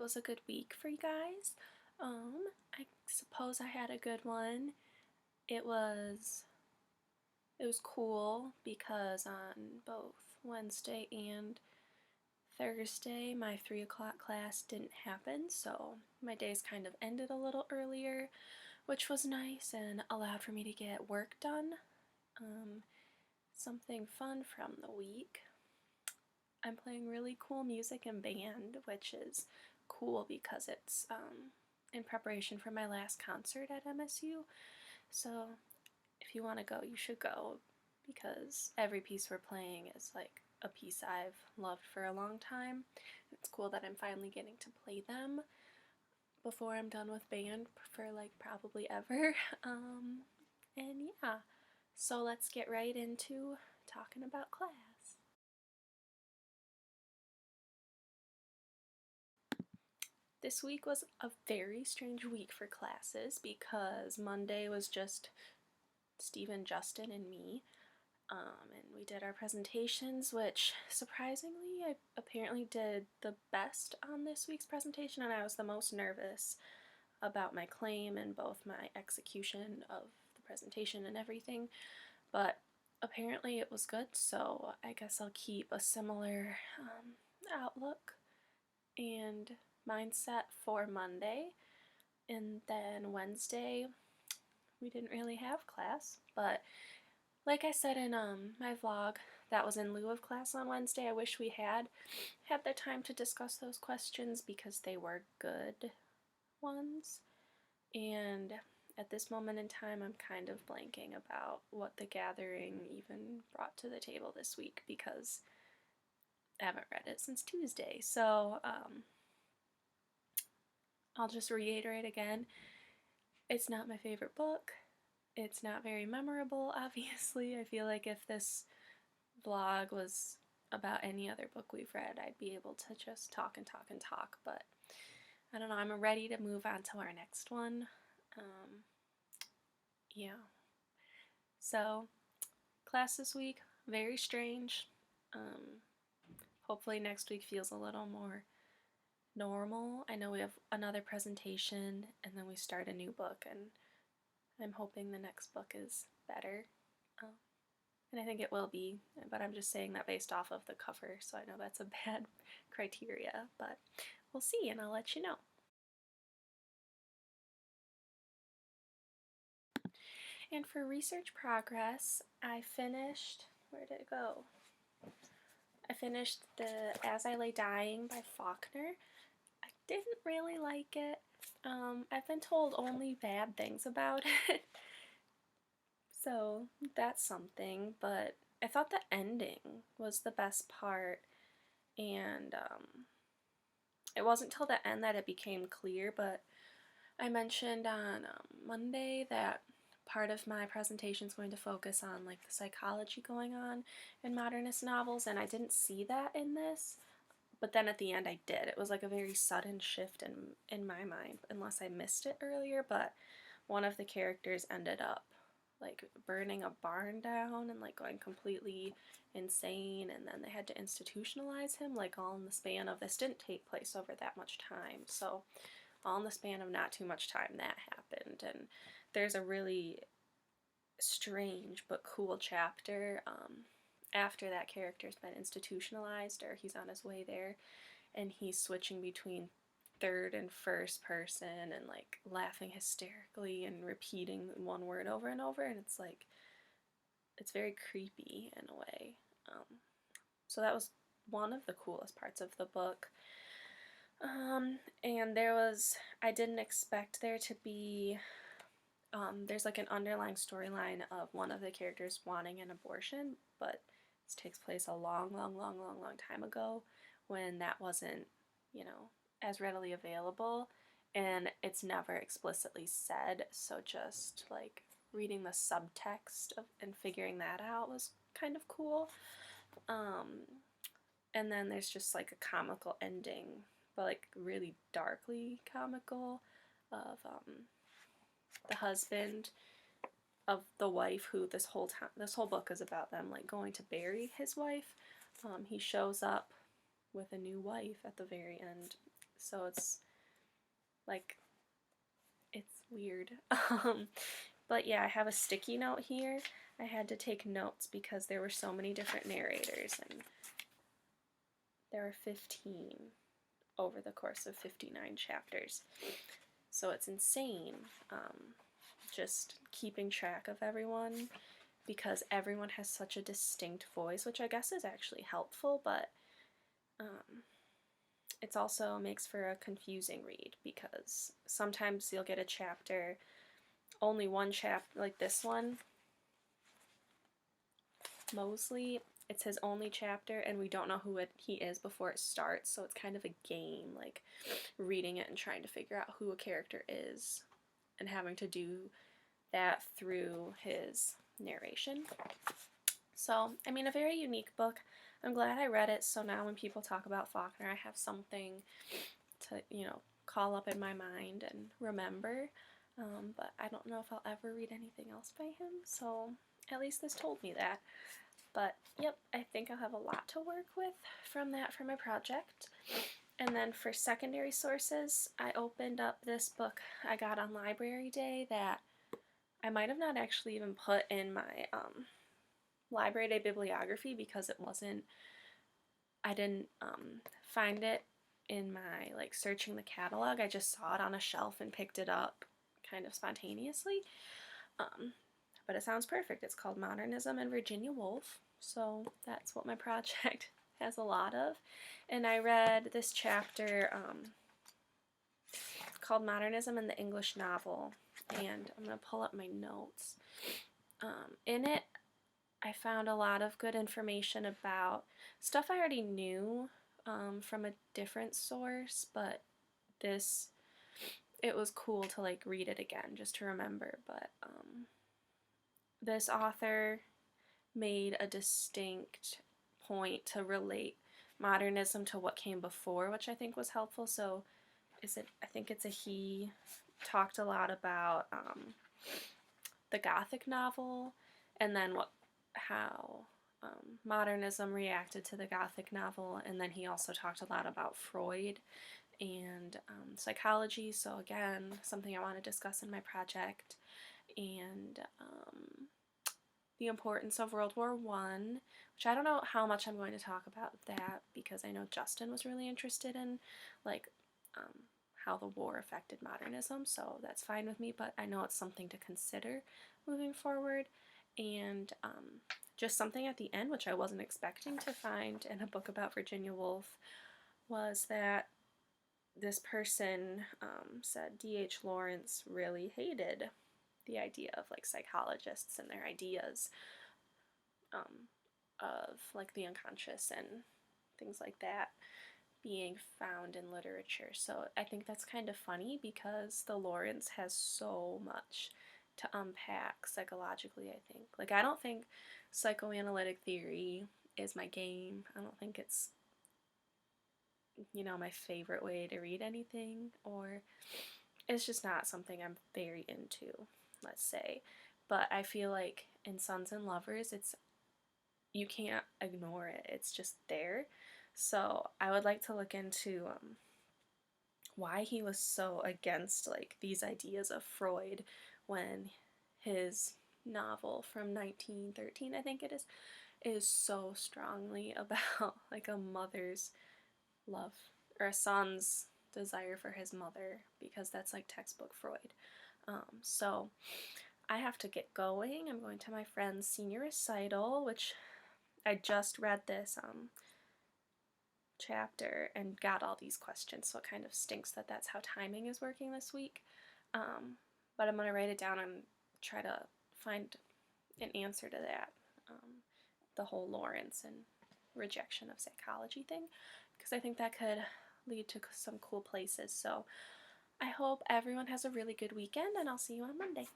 was a good week for you guys. I suppose I had a good one. It was it was cool because on both Wednesday and Thursday my 3 o'clock class didn't happen, so my days kind of ended a little earlier, which was nice and allowed for me to get work done. Um, Something fun from the week. I'm playing really cool music in band, which is cool because it's in preparation for my last concert at MSU. So if you want to go, you should go because every piece we're playing is like a piece I've loved for a long time. It's cool that I'm finally getting to play them before I'm done with band for like probably ever. And yeah, so let's get right into talking about class. This week was a very strange week for classes because Monday was just Steven, Justin, and me. And we did our presentations, which surprisingly, I apparently did the best on this week's presentation, and I was the most nervous about my claim and both my execution of the presentation and everything. But apparently it was good, so I guess I'll keep a similar outlook and mindset for Monday. And then Wednesday, we didn't really have class, but like I said in my vlog, that was in lieu of class on Wednesday. I wish we had the time to discuss those questions because they were good ones. And at this moment in time, I'm kind of blanking about what the gathering even brought to the table this week because I haven't read it since Tuesday. So I'll just reiterate again, it's not my favorite book. It's not very memorable, obviously. I feel like if this vlog was about any other book we've read, I'd be able to just talk and talk and talk, but I don't know, I'm ready to move on to our next one. Yeah. So, class this week, very strange. Hopefully next week feels a little more normal. I know we have another presentation and then we start a new book, and I'm hoping the next book is better. And I think it will be, but I'm just saying that based off of the cover, so I know that's a bad criteria, but we'll see, and I'll let you know. And for research progress, I finished, where did it go? I finished the As I Lay Dying by Faulkner. I didn't really like it. I've been told only bad things about it. So that's something, but I thought the ending was the best part, and it wasn't till the end that it became clear, but I mentioned on Monday that part of my presentation is going to focus on like the psychology going on in modernist novels, and I didn't see that in this, but then at the end I did. It was like a very sudden shift in my mind, unless I missed it earlier, but one of the characters ended up like burning a barn down and like going completely insane, and then they had to institutionalize him like all in the span of, this didn't take place over that much time, so all in the span of not too much time that happened. And there's a really strange but cool chapter after that character's been institutionalized, or he's on his way there, and he's switching between third and first person and like laughing hysterically and repeating one word over and over, and it's like, it's very creepy in a way. So that was one of the coolest parts of the book. And I didn't expect there to be, there's like an underlying storyline of one of the characters wanting an abortion, but this takes place a long time ago when that wasn't, as readily available, and it's never explicitly said, so just like reading the subtext and figuring that out was kind of cool. And then there's just like a comical ending, but like really darkly comical, of the husband of the wife who this whole book is about them like going to bury his wife. He shows up with a new wife at the very end, so it's like, it's weird. But yeah, I have a sticky note here. I had to take notes because there were so many different narrators, and there were 15 over the course of 59 chapters. So it's insane, just keeping track of everyone, because everyone has such a distinct voice, which I guess is actually helpful, but it also makes for a confusing read, because sometimes you'll get a chapter, only one chapter, like this one, Mosley, it's his only chapter, and we don't know who he is before it starts, so it's kind of a game, like reading it and trying to figure out who a character is, and having to do that through his narration. So, I mean, a very unique book. I'm glad I read it, so now when people talk about Faulkner, I have something to, call up in my mind and remember. But I don't know if I'll ever read anything else by him, so at least this told me that. But, yep, I think I'll have a lot to work with from that for my project. And then for secondary sources, I opened up this book I got on library day that I might have not actually even put in my library day bibliography, because I didn't find it in my searching the catalog. I just saw it on a shelf and picked it up kind of spontaneously. But it sounds perfect. It's called Modernism and Virginia Woolf, so that's what my project has a lot of. And I read this chapter called Modernism in the English Novel, and I'm going to pull up my notes. In it, I found a lot of good information about stuff I already knew from a different source, but it was cool to read it again just to remember. But this author made a distinct point to relate modernism to what came before, which I think was helpful. So I think it's a he, talked a lot about the Gothic novel, and then how modernism reacted to the Gothic novel, and then he also talked a lot about Freud and psychology, so again, something I want to discuss in my project, and the importance of World War I, which I don't know how much I'm going to talk about that, because I know Justin was really interested in how the war affected modernism, so that's fine with me, but I know it's something to consider moving forward. And just something at the end, which I wasn't expecting to find in a book about Virginia Woolf, was that this person said D.H. Lawrence really hated the idea of psychologists and their ideas of the unconscious and things like that being found in literature. So I think that's kind of funny, because the Lawrence has so much to unpack psychologically, I think. I don't think psychoanalytic theory is my game. I don't think it's, my favorite way to read anything, or it's just not something I'm very into, let's say. But I feel like in Sons and Lovers, you can't ignore it. It's just there. So I would like to look into why he was so against these ideas of Freud, when his novel from 1913, I think it is so strongly about a mother's love, or a son's desire for his mother, because that's textbook Freud. So I have to get going. I'm going to my friend's senior recital, which I just read this chapter and got all these questions, so it kind of stinks that that's how timing is working this week. But I'm going to write it down and try to find an answer to that, the whole Lawrence and rejection of psychology thing, because I think that could lead to some cool places. So I hope everyone has a really good weekend, and I'll see you on Monday.